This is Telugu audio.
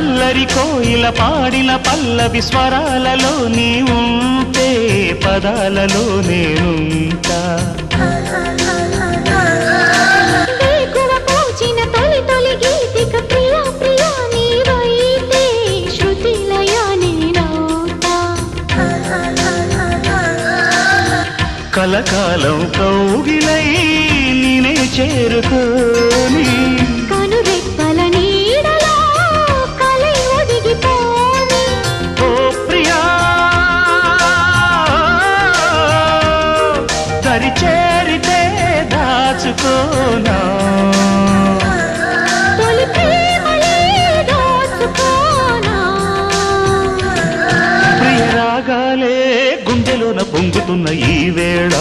అల్లరి కోయిల పాడిన పల్లవి స్వరాలలో నీ ఉంటే పదాలలో నేనుంటా వేకువ పూచిన తొలి తొలి గీతిక ప్రియా ప్రియా నీవైతే శృతిలయ నేనవుతా కలకాలం కౌగిలై నేనే చేరుకోని కనురెప్పల నీడలో కలై ఒదిగిపోని ఓ ప్రియా దరి చేరితే దాచుకోనా తొలి ప్రేమలే దోచుకోనా ప్రియ రాగాలే గుండెలోన పొంగుతున్న ఈ వేళ